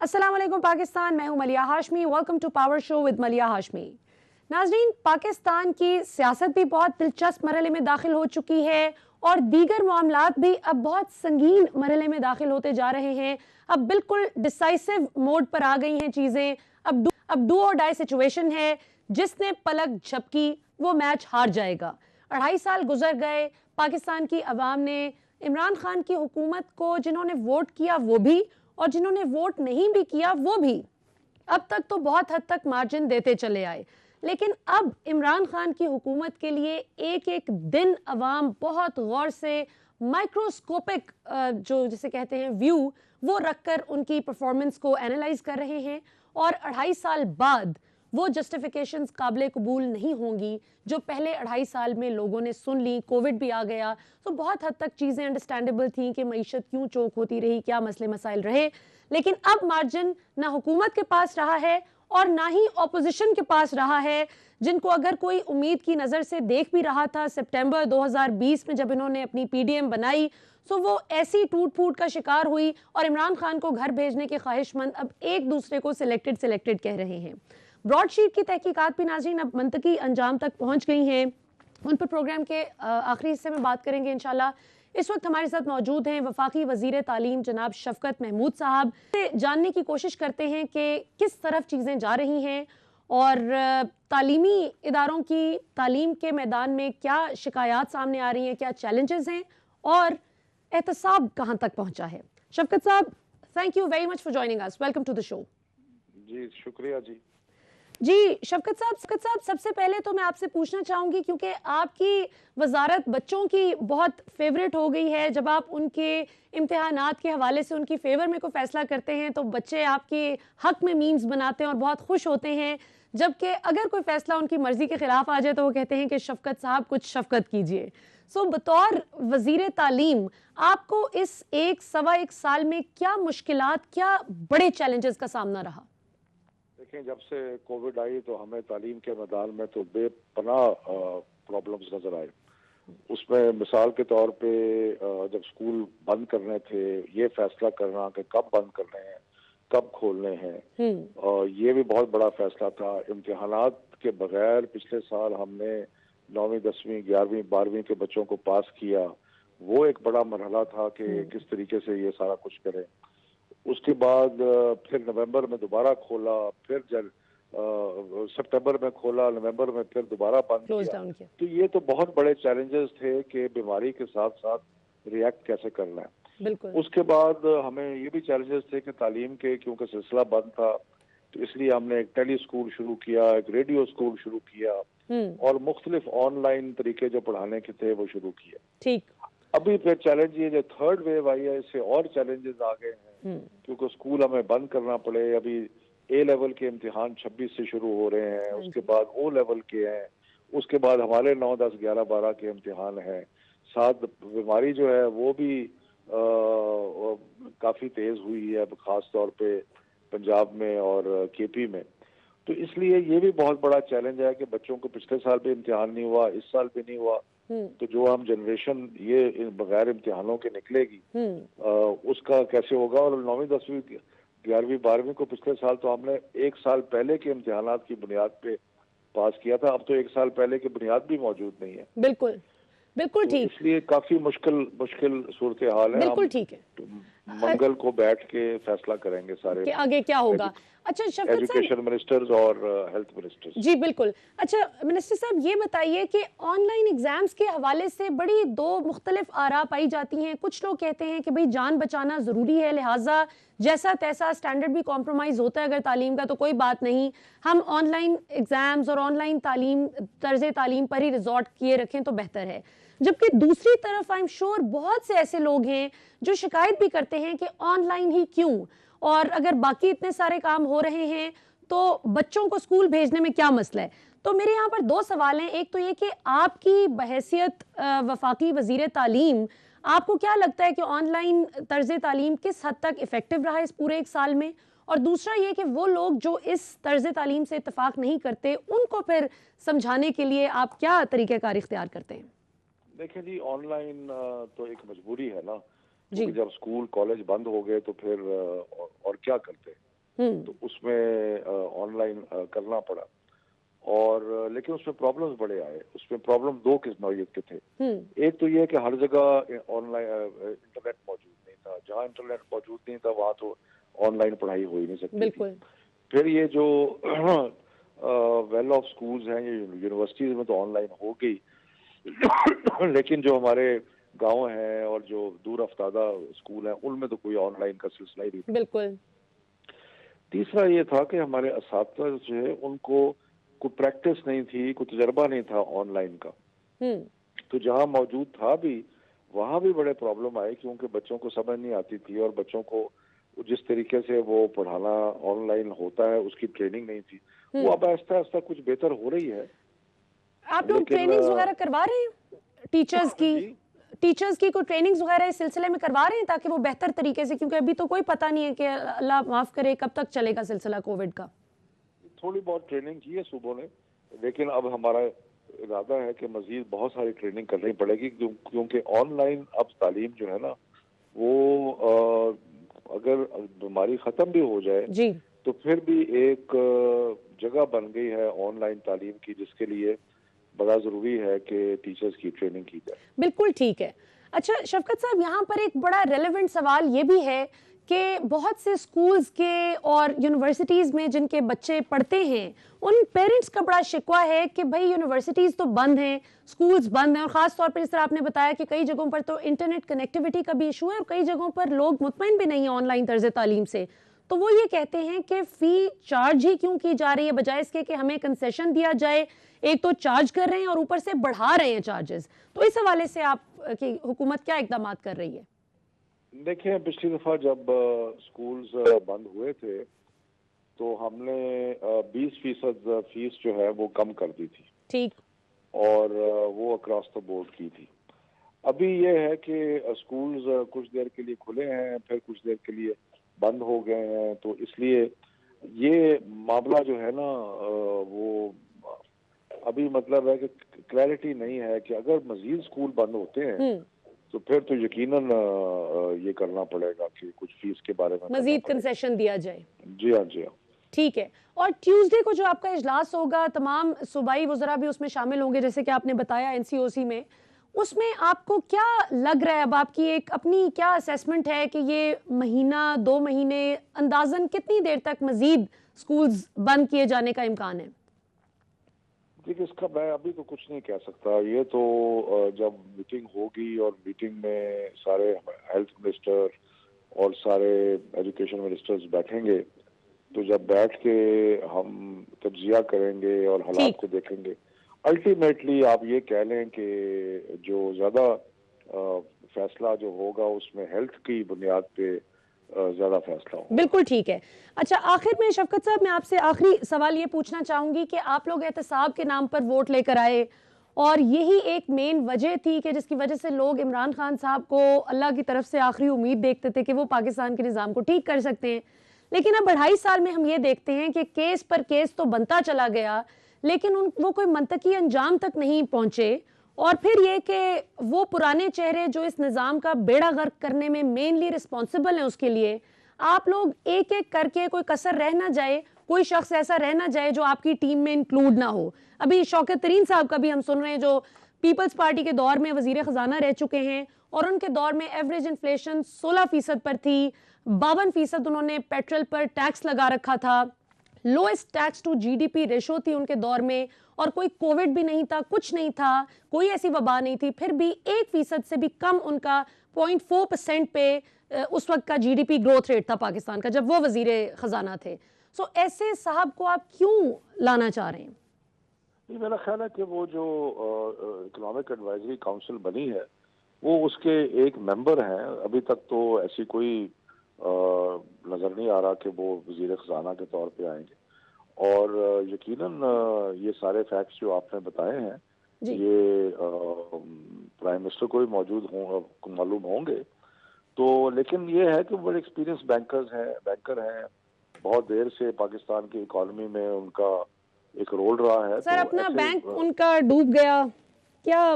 अस्सलाम वालेकुम पाकिस्तान, मैं हूं Maliha Hashmi. Welcome to power show with Maliha Hashmi. नाजरीन, पाकिस्तान की सियासत भी बहुत दिलचस्प मरहले में दाखिल हो चुकी है और दीगर मामलात भी अब बहुत संगीन मरहले में दाखिल होते जा रहे हैं। अब बिल्कुल डिसाइसिव मोड पर आ गई हैं चीज़ें। अब डू और डाई सिचुएशन है। जिसने पलक झपकी वो मैच हार जाएगा। 2.5 साल गुजर गए, पाकिस्तान की अवाम ने इमरान खान की हुकूमत को, जिन्होंने वोट किया वो भी और जिन्होंने वोट नहीं भी किया वो भी, अब तक तो बहुत हद तक मार्जिन देते चले आए। लेकिन अब इमरान खान की हुकूमत के लिए एक एक दिन अवाम बहुत गौर से माइक्रोस्कोपिक जो जिसे कहते हैं व्यू, वो रखकर उनकी परफॉर्मेंस को एनालाइज कर रहे हैं। और 2.5 साल बाद वो जस्टिफिकेशंस काबिल कबूल नहीं होंगी जो पहले 2.5 साल में लोगों ने सुन ली। कोविड भी आ गया तो बहुत हद तक चीज़ें अंडरस्टैंडेबल थी कि मईशत क्यों चोक होती रही, क्या मसले मसाइल रहे। लेकिन अब मार्जिन ना हुकूमत के पास रहा है और ना ही ऑपोजिशन के पास रहा है, जिनको अगर कोई उम्मीद की नज़र से देख भी रहा था सितंबर 2020 में जब इन्होंने अपनी पीडीएम बनाई, तो वो ऐसी टूट फूट का शिकार हुई और इमरान खान को घर भेजने के ख्वाहिशमंद अब एक दूसरे को सिलेक्टेड कह रहे हैं। ब्रॉडशीट की तहकीकात भी नाज़रीन अब मंतकी अंजाम तक पहुंच गई हैं। उन पर प्रोग्राम के आखिरी हिस्से में बात करेंगे इंशाल्लाह। इस वक्त हमारे साथ मौजूद हैं वफाकी वजीर तालीम जनाब शफकत महमूद साहब। से जानने की कोशिश करते हैं कि किस तरफ चीज़ें जा रही हैं और तालीमी इदारों की तालीम के मैदान में क्या शिकायत सामने आ रही हैं, क्या चैलेंजेस हैं और एहतसाब कहाँ तक पहुँचा है। शफकत साहब, thank you very much for joining us. Welcome to the show. जी शुक्रिया जी। जी शफकत साहब, सबसे पहले तो मैं आपसे पूछना चाहूंगी, क्योंकि आपकी वजारत बच्चों की बहुत फेवरेट हो गई है। जब आप उनके इम्तिहानात के हवाले से उनकी फेवर में कोई फैसला करते हैं तो बच्चे आपके हक में मीम्स बनाते हैं और बहुत खुश होते हैं, जबकि अगर कोई फैसला उनकी मर्जी के खिलाफ आ जाए तो वो कहते हैं कि शफकत साहब कुछ शफकत कीजिए। सो बतौर वजीर तालीम आपको इस 1 सवा 1 साल में क्या मुश्किलात, क्या बड़े चैलेंजेस का सामना रहा? देखें, जब से कोविड आई तो हमें तालीम के मैदान में तो बेपनाह प्रॉब्लम्स नजर आए। उसमें मिसाल के तौर पे जब स्कूल बंद करने थे, ये फैसला करना कि कब बंद करने हैं, कब खोलने हैं, और ये भी बहुत बड़ा फैसला था। इम्तिहानात के बगैर पिछले साल हमने 9वीं 10वीं 11वीं 12वीं के बच्चों को पास किया। वो एक बड़ा मरहला था कि किस तरीके से ये सारा कुछ करें। उसके बाद फिर नवंबर में दोबारा खोला, फिर सितंबर में खोला, नवंबर में फिर दोबारा बंद किया। तो ये तो बहुत बड़े चैलेंजेस थे कि बीमारी के साथ साथ रिएक्ट कैसे करना है। उसके बाद हमें ये भी चैलेंजेस थे कि तालीम के, क्योंकि सिलसिला बंद था, तो इसलिए हमने एक टेली स्कूल शुरू किया, एक रेडियो स्कूल शुरू किया और मुख्तलिफ ऑनलाइन तरीके जो पढ़ाने के थे वो शुरू किए। ठीक। अभी फिर चैलेंज ये जो थर्ड वेव आई है, इससे और चैलेंजेस आ गए हैं, क्योंकि स्कूल हमें बंद करना पड़े। अभी ए लेवल के इम्तिहान 26 से शुरू हो रहे हैं, उसके बाद ओ लेवल के हैं, उसके बाद हमारे 9, 10, 11, 12 के इम्तिहान हैं। साथ बीमारी जो है वो भी काफी तेज हुई है, खास तौर पे पंजाब में और केपी में। तो इसलिए ये भी बहुत बड़ा चैलेंज है कि बच्चों को पिछले साल भी इम्तिहान नहीं हुआ, इस साल भी नहीं हुआ, तो जो हम जनरेशन ये बगैर इम्तिहानों के निकलेगी उसका कैसे होगा। और 9वीं 10वीं 11वीं 12वीं को पिछले साल तो हमने 1 साल पहले के इम्तिहानात की बुनियाद पे पास किया था, अब तो 1 साल पहले की बुनियाद भी मौजूद नहीं है। बिल्कुल बिल्कुल ठीक। तो इसलिए काफी मुश्किल सूरत हाल है। बिल्कुल ठीक है। मंगल को बैठ के फैसला करेंगे सारे कि आगे क्या होगा। अच्छा शफकत साहब, एजुकेशन मिनिस्टर्स और हेल्थ मिनिस्टर्स। जी बिल्कुल। अच्छा मिनिस्टर साहब, ये बताइए कि ऑनलाइन एग्जाम्स के हवाले से बड़ी दो मुख्तलिफ आरा पाई जाती हैं। कुछ लोग कहते हैं कि भाई जान बचाना ज़रूरी है, लिहाजा जैसा तैसा स्टैंडर्ड भी कॉम्प्रोमाइज़ होता है अगर तालीम का तो कोई बात नहीं, हम ऑनलाइन एग्जाम्स और ऑनलाइन तालीम, तर्ज तालीम पर ही रिजॉर्ट किए रखें तो बेहतर है। जबकि दूसरी तरफ आई एम श्योर बहुत से ऐसे लोग हैं जो शिकायत भी करते हैं कि ऑनलाइन ही क्यों, और अगर बाकी इतने सारे काम हो रहे हैं तो बच्चों को स्कूल भेजने में क्या मसला है। तो मेरे यहाँ पर 2 सवाल हैं। एक तो ये कि आपकी बहैसियत वफाकी वजीर तालीम, आपको क्या लगता है कि ऑनलाइन तर्ज तालीम किस हद तक इफेक्टिव रहा इस पूरे 1 साल में, और दूसरा ये कि वो लोग जो इस तर्ज तालीम से इत्तेफाक नहीं करते उनको फिर समझाने के लिए आप क्या तरीक़ेकार इख्तियार करते हैं? देखिए जी, ऑनलाइन तो एक मजबूरी है ना, क्योंकि जब स्कूल कॉलेज बंद हो गए तो फिर और क्या करते हैं। तो उसमें ऑनलाइन करना पड़ा। और लेकिन उसमें प्रॉब्लम्स बड़े आए। उसमें प्रॉब्लम दो किस्म के थे। एक तो ये कि हर जगह ऑनलाइन इंटरनेट मौजूद नहीं था। जहाँ इंटरनेट मौजूद नहीं था वहाँ तो ऑनलाइन पढ़ाई हो ही नहीं सकती थी। फिर ये जो वेल ऑफ स्कूल्स हैं, ये यूनिवर्सिटीज में तो ऑनलाइन हो गई लेकिन जो हमारे गांव हैं और जो दूर अफ्तादा स्कूल हैं उनमें तो कोई ऑनलाइन का सिलसिला ही नहीं। बिल्कुल। तीसरा ये था कि हमारे असातिज़ा जो है उनको कोई प्रैक्टिस नहीं थी, कोई तजर्बा नहीं था ऑनलाइन का। तो जहाँ मौजूद था भी वहाँ भी बड़े प्रॉब्लम आए, क्योंकि बच्चों को समझ नहीं आती थी और बच्चों को जिस तरीके से वो पढ़ाना ऑनलाइन होता है उसकी ट्रेनिंग नहीं थी। वो अब आहिस्ता आहिस्ता कुछ बेहतर हो रही है। आप लोग ट्रेनिंग्स वगैरह करवा रहे हैं टीचर्स की कोई ट्रेनिंग्स वगैरह इस सिलसिले में करवा रहे हैं ताकि वो बेहतर तरीके से, क्योंकि अभी तो कोई पता नहीं है कि अल्लाह माफ करे कब तक चलेगा सिलसिला कोविड का। थोड़ी बहुत ट्रेनिंग की है सूबों ने, लेकिन अब हमारा इरादा है कि मजीद बहुत सारी ट्रेनिंग करनी पड़ेगी, क्योंकि ऑनलाइन अब तालीम जो है ना वो अगर बीमारी खत्म भी हो जाए जी तो फिर भी एक जगह बन गई है ऑनलाइन तालीम की, जिसके लिए बड़ा जरूरी है कि टीचर्स की ट्रेनिंग की जाए। बिल्कुल ठीक है। अच्छा शफकत साहब, यहाँ पर एक बड़ा रेलेवेंट सवाल ये भी है कि बहुत से स्कूल्स के और यूनिवर्सिटीज़ में जिनके बच्चे पढ़ते हैं उन पेरेंट्स का बड़ा शिकवा है कि भाई यूनिवर्सिटीज़ तो बंद हैं, स्कूल्स बंद हैं, और ख़ास तौर पर जिस तरह आपने बताया कि कई जगहों पर तो इंटरनेट कनेक्टिविटी का भी इशू है और कई जगहों पर लोग मुतमईन भी नहीं है ऑनलाइन तर्ज तालीम से। तो वो ये कहते हैं कि फ़ी चार्ज ही क्यों की जा रही है, बजाय इसके कि हमें कंसेशन दिया जाए। एक तो चार्ज कर रहे हैं और ऊपर से बढ़ा रहे हैं चार्जेस। तो इस हवाले से आप की हुकूमत क्या इकदाम कर रही है? देखिए, पिछली दफा जब स्कूल्स बंद हुए थे तो हमने 20% फीस जो है वो कम कर दी थी। ठीक। और वो अक्रॉस द बोर्ड की थी। अभी ये है कि स्कूल्स कुछ देर के लिए खुले हैं, फिर कुछ देर के लिए बंद हो गए हैं, तो इसलिए ये मामला जो है ना वो अभी मतलब है कि क्लैरिटी नहीं है कि अगर मजीद स्कूल बंद होते हैं तो फिर तो यकीनन ये करना पड़ेगा कि कुछ फीस के बारे में मजीद कंसेशन दिया जाए। जी हाँ, जी हाँ। ठीक है। और ट्यूसडे को जो आपका इजलास होगा, तमाम सूबाई वज़रा भी उसमें शामिल होंगे जैसे कि आपने बताया एनसीओसी में, उसमें आपको क्या लग रहा है, अब आपकी एक अपनी क्या असेसमेंट है कि ये महीना 2 महीने अंदाजन कितनी देर तक मजीद स्कूल्स बंद किए जाने का इम्कान है? देखिए, इसका मैं अभी तो कुछ नहीं कह सकता। ये तो जब मीटिंग होगी और मीटिंग में सारे हेल्थ मिनिस्टर और सारे एजुकेशन मिनिस्टर्स बैठेंगे, तो जब बैठ के हम तज्जिया करेंगे और हालात को देखेंगे, अल्टीमेटली आप ये कह लें कि जो ज्यादा फैसला जो होगा उसमें हेल्थ की बुनियाद पे ज्यादा फैसला होगा। बिल्कुल ठीक है। अच्छा, आखिर में शफकत साहब मैं आपसे आखिरी सवाल ये पूछना चाहूंगी कि आप लोग एहतसाब के नाम पर वोट लेकर आए और यही एक मेन वजह थी कि जिसकी वजह से लोग इमरान खान साहब को अल्लाह की तरफ से आखिरी उम्मीद देखते थे कि वो पाकिस्तान के निज़ाम को ठीक कर सकते हैं। लेकिन अब 2.5 साल में हम ये देखते हैं कि केस पर केस तो बनता चला गया, लेकिन वो कोई मंतकी अंजाम तक नहीं पहुंचे। और फिर ये कि वो पुराने चेहरे जो इस निज़ाम का बेड़ा गर्क करने में मेनली रिस्पॉन्सिबल हैं, उसके लिए आप लोग एक एक करके, कोई कसर रह ना जाए, कोई शख्स ऐसा रह ना जाए जो आपकी टीम में इंक्लूड ना हो। अभी शौकत तरीन साहब का भी हम सुन रहे हैं जो पीपल्स पार्टी के दौर में वजीर खजाना रह चुके हैं और उनके दौर में एवरेज इन्फ्लेशन 16% पर थी, 52% उन्होंने पेट्रोल पर टैक्स लगा रखा था, lowest tax to GDP ratio थी उनके दौर में, और कोई कोविड भी नहीं था, कुछ नहीं था, कोई ऐसी वबा नहीं थी, फिर भी 1% से भी कम उनका 0.4% पे उस वक्त का जीडीपी ग्रोथ रेट था पाकिस्तान का जब वो वजीर खजाना थे। सो ऐसे साहब को आप क्यों लाना चाह रहे हैं? मेरा ख्याल है कि वो जो इकोनॉमिक एडवाइजरी काउंसिल बनी है वो उसके एक मेंबर हैं। अभी तक तो ऐसी कोई नजर नहीं आ रहा कि वो वजीर खजाना के तौर पे आएंगे, और यकीनन ये सारे फैक्ट्स जो आपने बताए हैं ये प्राइम मिनिस्टर को भी मालूम होंगे। तो लेकिन ये है कि बड़े एक्सपीरियंस बैंकर हैं, बहुत देर से पाकिस्तान की इकोनॉमी में उनका एक रोल रहा है। सर, तो अपना बैंक उनका डूब गया क्या?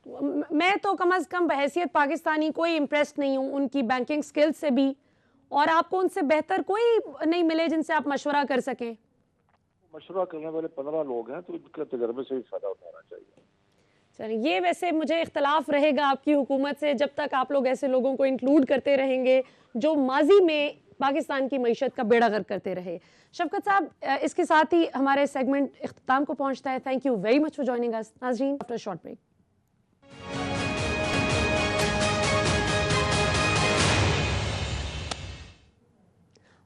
मैं तो कम अज कम बहैसियत पाकिस्तानी कोई इम्प्रेस्ड नहीं हूँ उनकी बैंकिंग स्किल्स से भी, और आपको उनसे बेहतर कोई नहीं मिले जिनसे आप मशवरा कर सकें? मशवरा करने वाले 15 लोग हैं, तो इनके तजर्बे से ही फायदा उठाना चाहिए। चलिए, ये वैसे मुझे इख्तलाफ रहेगा आपकी हुकूमत से जब तक आप लोग ऐसे लोगों को इंक्लूड करते रहेंगे जो माजी में पाकिस्तान की मईशत का बेड़ा गर्क करते रहे। शफकत साहब, इसके साथ ही हमारे सेगमेंट इख्तिताम को पहुंचता है। Thank you very much for joining us. नाज़रीन, after short break.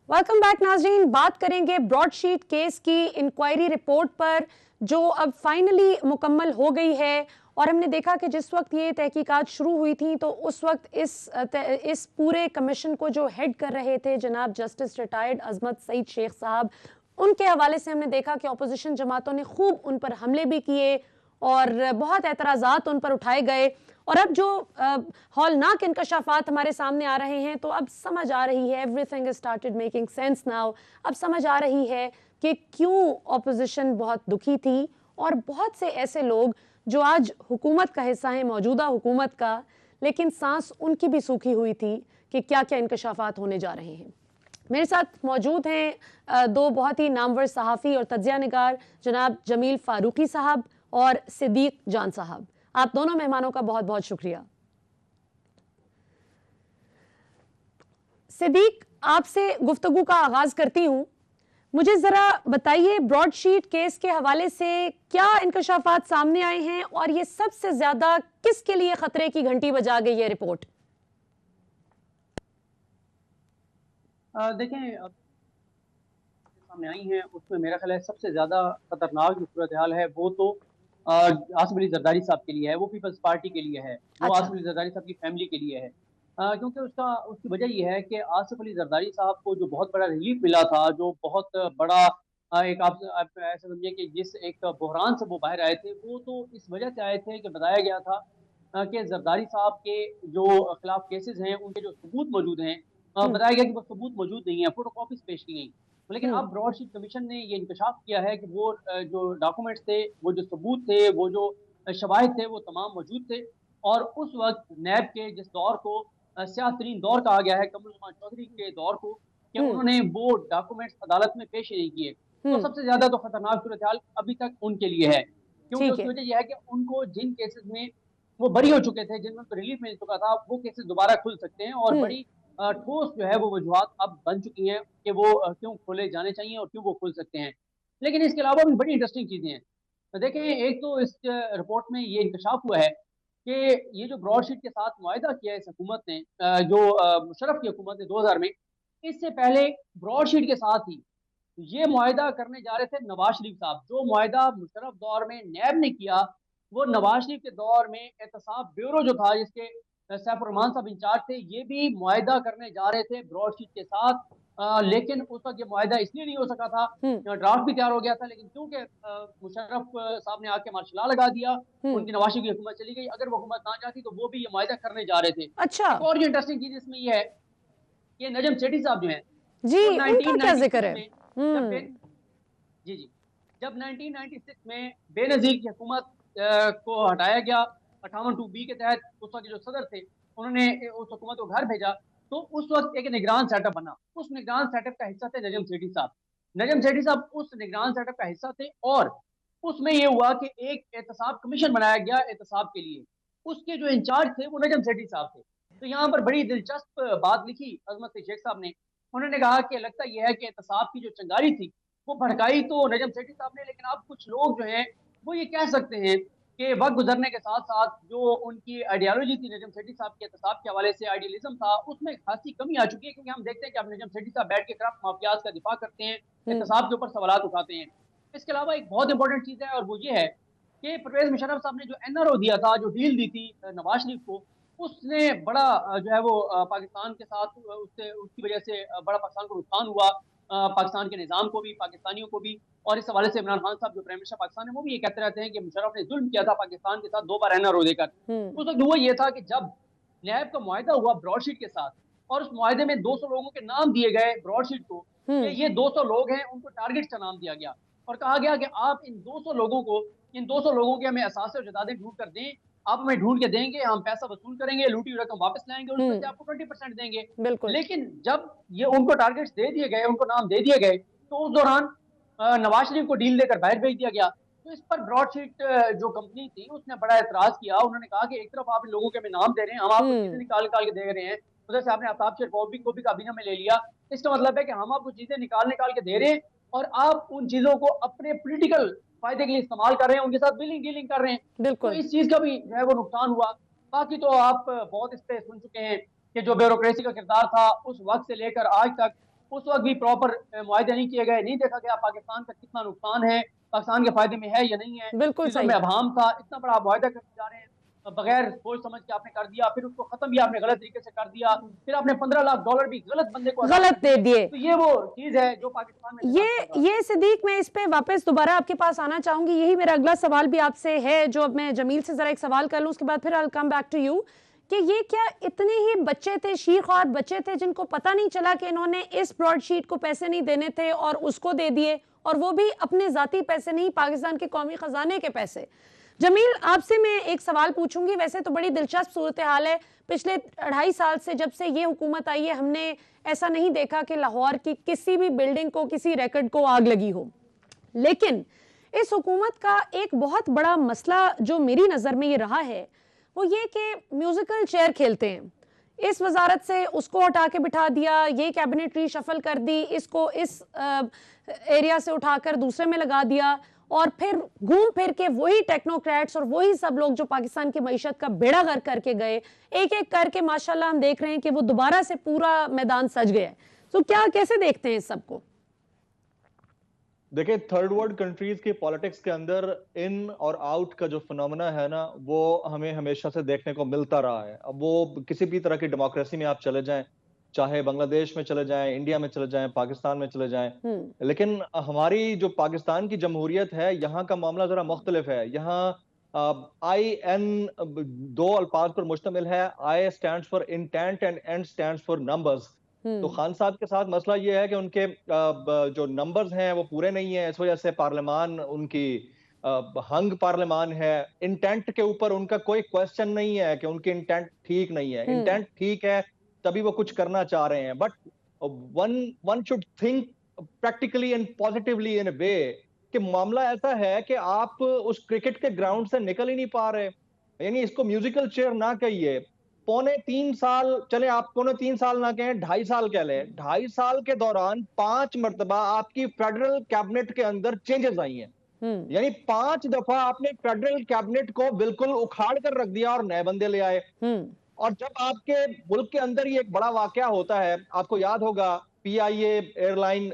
Welcome back नाज़रीन। बात करेंगे ब्रॉडशीट केस की इंक्वायरी रिपोर्ट पर जो अब फाइनली मुकम्मल हो गई है। और हमने देखा कि जिस वक्त ये तहकीकात शुरू हुई थी तो उस वक्त इस पूरे कमीशन को जो हेड कर रहे थे जनाब जस्टिस रिटायर्ड अजमत सईद शेख साहब, उनके हवाले से हमने देखा कि अपोजिशन जमातों ने खूब उन पर हमले भी किए और बहुत एतराज़ात उन पर उठाए गए। और अब जो हौलनाक इंकशाफात हमारे सामने आ रहे हैं तो अब समझ आ रही है, everything is started making sense now. अब समझ आ रही है कि क्यों अपोजिशन बहुत दुखी थी और बहुत से ऐसे लोग जो आज हुकूमत का हिस्सा हैं, मौजूदा हुकूमत का, लेकिन सांस उनकी भी सूखी हुई थी कि क्या क्या इंकशाफात होने जा रहे हैं। मेरे साथ मौजूद हैं दो बहुत ही नामवर सहाफ़ी और तज्ज़िया निगार, जनाब जमील फारूकी साहब और सिद्दीक जान साहब। आप दोनों मेहमानों का बहुत बहुत शुक्रिया। सिद्दीक, आपसे गुफ्तगू का आगाज करती हूँ। मुझे जरा बताइए, ब्रॉडशीट केस के हवाले से क्या इंकशाफात सामने आए हैं और ये सबसे ज्यादा किसके लिए खतरे की घंटी बजा गई है रिपोर्ट? देखें, सामने आई हैं उसमें मेरा ख्याल है सबसे ज्यादा खतरनाक जो सूरत हाल है वो तो आसिफ अली जरदारी साहब के लिए है, वो पीपल्स पार्टी के लिए है, वो अच्छा। आसिफ अली जरदारी साहब की फैमिली के लिए है। क्योंकि उसकी वजह ये है कि आसिफ अली जरदारी साहब को जो बहुत बड़ा रिलीफ मिला था, जो बहुत बड़ा एक आप ऐसा समझिए कि जिस एक बहरान से वो बाहर आए थे, वो तो इस वजह से आए थे कि बताया गया था कि जरदारी साहब के जो खिलाफ केसेस हैं उनके जो सबूत मौजूद हैं, बताया गया कि वो सबूत मौजूद नहीं है, फोटो कॉपीज पेश की गई। लेकिन अब ब्रॉडशीट कमीशन ने ये इंकशाफ किया है कि वो जो डॉक्यूमेंट्स थे, वो जो सबूत थे, वो जो शवाहिद थे, वो तमाम मौजूद थे। और उस वक्त नैब के जिस दौर को स्याह तरीन दौर कहा गया है, कमरुल ज़मान चौधरी के दौर को, कि उन्होंने वो डॉक्यूमेंट्स अदालत में पेश नहीं किए, तो सबसे ज्यादा तो खतरनाक सूरत हाल अभी तक उनके लिए है। क्योंकि उसकी वजह यह है कि उनको जिन केसेस में वो बरी हो चुके थे, जिनमें उनको रिलीफ मिल चुका था, वो केसेस दोबारा खुल सकते हैं। और बड़ी ठोस जो है वो वजूहत अब बन चुकी हैं कि वो क्यों खोले जाने चाहिए और क्यों वो खुल सकते हैं। लेकिन इसके अलावा भी बड़ी इंटरेस्टिंग चीजें हैं। तो देखें, एक तो इस रिपोर्ट में ये इंकशाफ हुआ है कि ये जो ब्रॉडशीट के साथ मुआहदा किया है इस हुकूमत ने, जो मुशर्रफ की हुकूमत ने 2000 में, इससे पहले ब्रॉडशीट के साथ ही ये मुआहदा करने जा रहे थे नवाज शरीफ साहब। जो मुआहदा मुशर्रफ दौर में नैब ने किया, वो नवाज शरीफ के दौर में एहतसाब ब्यूरो जो था, जिसके सैफुर रहमान साहब इंचार्ज थे, ये भी मुआहदा करने जा रहे थे ब्रॉडशीट के साथ। लेकिन उस वक्त ये मुआहदा इसलिए नहीं हो सका था, ड्राफ्ट भी तैयार हो गया था, लेकिन क्योंकि मुशर्रफ साहब ने आके मार्शल लॉ लगा दिया, उनकी नवाज शरीफ की हुकूमत चली गई। अगर वो हुकूमत ना चाहती तो वो भी ये मुआहदा करने जा रहे थे। अच्छा। एक और जो इंटरेस्टिंग चीज इसमें ये है कि नजम सेठी साहब जो है, जी, उनका क्या जिक्र है? जी जी, जब 1996 में बेनजीर की हुकूमत को हटाया गया 58(2)B के तहत, उस वक्त जो सदर थे उन्होंने उस हुकूमत को घर भेजा, तो उस वक्त एक निगरान सेटअप बना। उस निगरान सेटअप का हिस्सा थे नजम सेठी साहब। नजम सेठी साहब उस निगरान सेटअप का हिस्सा थे और उसमें यह हुआ कि एक एहतसाब कमीशन बनाया गया एहतसाब के लिए। उसके जो इंचार्ज थे वो नजम सेठी साहब थे। तो यहाँ पर बड़ी दिलचस्प बात लिखी अजमत शेख साहब ने। उन्होंने कहा कि लगता यह है कि एहतसाब की जो चंगारी थी वो भड़काई तो नजम सेठी साहब ने, लेकिन अब कुछ लोग जो हैं वो ये कह सकते हैं कि वक्त गुजरने के साथ साथ जो उनकी आइडियोलॉजी थी नजम सेठी साहब के एहतसाब के हवाले से, आइडियलिज्म था, उसमें खासी कमी आ चुकी है। क्योंकि हम देखते हैं कि अब नजम सेठी साहब बैठ के खिलाफ माफियाज का दिफा करते हैं, एहतसाब के ऊपर सवाल उठाते हैं। इसके अलावा एक बहुत इंपॉर्टेंट चीज है और वो ये है कि परवेज मुशर्रफ साहब ने जो एनआरओ दिया था, जो डील दी थी नवाज शरीफ को, उसने बड़ा जो है वो पाकिस्तान के साथ उससे उसकी वजह से बड़ा पाकिस्तान को नुकसान हुआ, पाकिस्तान के निज़ाम को भी, पाकिस्तानियों को भी। और इस हवाले से इमरान खान साहब जो प्राइम मिनिस्टर पाकिस्तान है वो भी ये कहते रहते हैं कि मुशर्रफ ने जुल्म किया था पाकिस्तान के साथ 2 बार एनआरओ देकर। उस वक्त हुआ ये था कि जब नैब का मुआहदा हुआ ब्रॉडशीट के साथ और उस मुआहदे में 200 लोगों के नाम दिए गए ब्रॉडशीट को, कि ये 200 लोग हैं, उनको टारगेट का नाम दिया गया और कहा गया कि आप इन 200 लोगों के हमें असासे और जदादें ढूंढ कर दें, आप हमें ढूंढ के देंगे, हम पैसा वसूल करेंगे, लूटी हुई रकम वापस लाएंगे और उसमें से आपको 20% देंगे। बिल्कुल। लेकिन जब ये उनको टारगेट्स दे दिए गए, उनको नाम दे दिए गए, तो उस दौरान नवाज शरीफ को डील देकर बाहर भेज दिया गया। तो इस पर ब्रॉडशीट जो कंपनी थी उसने बड़ा एतराज किया। उन्होंने कहा कि एक तरफ आप इन लोगों के हमें नाम दे रहे हैं, हम आपको चीजें निकाल निकाल के दे रहे हैं, उधर से आपने आफ्ताब शेर को भी काबीना में ले लिया। इसका मतलब है कि हम आपको चीजें निकाल निकाल के दे रहे हैं और आप उन चीजों को अपने पॉलिटिकल फायदे के लिए इस्तेमाल कर रहे हैं, उनके साथ बिलिंग डीलिंग कर रहे हैं। तो बिल्कुल। इस चीज का भी जो है वो नुकसान हुआ। बाकी तो आप बहुत इस पे सुन चुके हैं कि जो ब्यूरोक्रेसी का किरदार था उस वक्त से लेकर आज तक, उस वक्त भी प्रॉपर मुआयदे नहीं किए गए, नहीं देखा गया पाकिस्तान का कितना नुकसान है, पाकिस्तान के फायदे में है या नहीं है। बिल्कुल चीजों सही। में अभाम था, इतना बड़ा मुआयदा करते जा रहे हैं, बगैर सोच समझ के आपने कर दिया, फिर उसको खत्म भी आपने गलत तरीके से कर दिया, फिर आपने $15 लाख भी गलत बंदे को गलत दे दिए। तो ये वो चीज है जो पाकिस्तान में ये सिद्दीक, मैं इस पे वापस दोबारा आपके पास आना चाहूंगी। यही मेरा अगला सवाल भी आपसे है, जो अब मैं जमील से जरा एक सवाल कर लूं, उसके बाद फिर I will come back to you, कि ये क्या इतने ही बच्चे थे, शीरख्वार बच्चे थे, जिनको पता नहीं चला कि इन्होंने इस ब्रॉडशीट को पैसे नहीं देने थे और उसको दे दिए, और वो भी अपने जाती पैसे नहीं, पाकिस्तान के कौमी खजाने के पैसे। जमील, आपसे मैं एक सवाल पूछूंगी। वैसे तो बड़ी दिलचस्प सूरत हाल है, पिछले 2.5 साल से जब से ये हुकूमत आई है, हमने ऐसा नहीं देखा कि लाहौर की किसी भी बिल्डिंग को, किसी रिकॉर्ड को आग लगी हो। लेकिन इस हुकूमत का एक बहुत बड़ा मसला जो मेरी नज़र में ये रहा है, वो ये कि म्यूजिकल चेयर खेलते हैं। इस वजारत से उसको हटा के बिठा दिया, ये कैबिनेट रीशफल कर दी, इसको इस एरिया से उठाकर दूसरे में लगा दिया, और फिर घूम फिर के वही टेक्नोक्रेट्स और वही सब लोग जो पाकिस्तान की मईशत का बेड़ा गर्क करके गए, एक एक करके माशाल्लाह हम देख रहे हैं कि वो दोबारा से पूरा मैदान सज गया है। तो क्या, कैसे देखते हैं इस सबको? देखिए, थर्ड वर्ल्ड कंट्रीज की पॉलिटिक्स के अंदर इन और आउट का जो फिनोमेना है ना, वो हमें हमेशा से देखने को मिलता रहा है। अब वो किसी भी तरह की डेमोक्रेसी में आप चले जाएं, चाहे बांग्लादेश में चले जाएं, इंडिया में चले जाएं, पाकिस्तान में चले जाएं, लेकिन हमारी जो पाकिस्तान की जमहूरियत है, यहाँ का मामला जरा मुख्तलिफ है। यहाँ IN दो अल्फाज पर मुश्तमिल है। I stands for intent and N stands for numbers. तो खान साहब के साथ मसला ये है कि उनके जो नंबर्स हैं वो पूरे नहीं है, इस वजह से पार्लियामान उनकी हंग पार्लियामान है। इंटेंट के ऊपर उनका कोई क्वेश्चन नहीं है कि उनकी इंटेंट ठीक नहीं है, इंटेंट ठीक है तभी वो कुछ करना चाह रहे हैं। But one should think practically and positively in a way कि मामला ऐसा है कि आप उस क्रिकेट के ग्राउंड से निकल ही नहीं पा रहे। यानी इसको म्यूजिकल चेयर ना कहिए, 3.25 साल चले, आप 3.25 साल ना कहें, 2.5 साल कह लें, 2.5 साल के दौरान 5 मरतबा आपकी फेडरल कैबिनेट के अंदर चेंजेस आई हैं। यानी 5 दफा आपने फेडरल कैबिनेट को बिल्कुल उखाड़ कर रख दिया और नए बंदे ले आए। और जब आपके मुल्क के अंदर ही एक बड़ा वाकया होता है, आपको याद होगा PIA एयरलाइन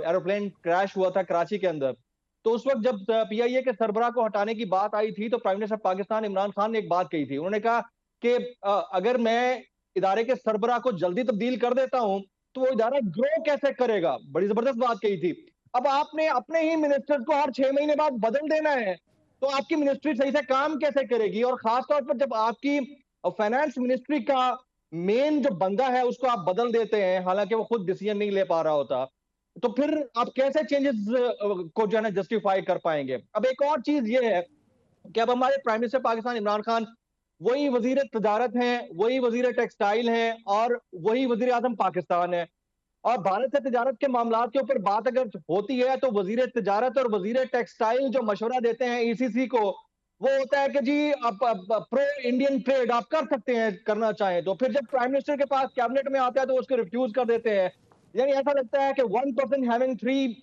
एरोप्लेन क्रैश हुआ था कराची के अंदर, तो उस वक्त जब PIA के सरबराह को हटाने की बात आई थी, तो प्राइम मिनिस्टर पाकिस्तान इमरान खान ने एक बात कही थी। उन्होंने कहा कि अगर मैं इदारे के सरबराह को जल्दी तब्दील कर देता हूं तो वो इदारा ग्रो कैसे करेगा। बड़ी जबरदस्त बात कही थी। अब आपने अपने ही मिनिस्टर्स को हर 6 महीने बाद बदल देना है, तो आपकी मिनिस्ट्री सही से काम कैसे करेगी। और खासतौर पर जब आपकी फाइनेंस मिनिस्ट्री का मेन जो बंदा है उसको आप बदल देते हैं, हालांकि वो खुद डिसीजन नहीं ले पा रहा होता, तो फिर आप कैसे चेंजेस को जो है ना जस्टिफाई कर पाएंगे। अब एक और चीज ये है कि अब हमारे प्राइम मिनिस्टर पाकिस्तान इमरान खान वही वजीर तजारत हैं, वही वजीर टेक्सटाइल हैं और वही वजीर आजम पाकिस्तान है। और भारत से तजारत के मामलात के ऊपर बात अगर होती है तो वजीर तजारत और वजीर टेक्सटाइल जो मशवरा देते हैं ECC को, वो होता है कि जी आप प्रो इंडियन ट्रेड आप कर सकते हैं करना चाहें। तो फिर जब प्राइम मिनिस्टर के पास कैबिनेट में आता है तो उसको रिफ्यूज कर देते हैं। यानी ऐसा लगता है कि one person having 3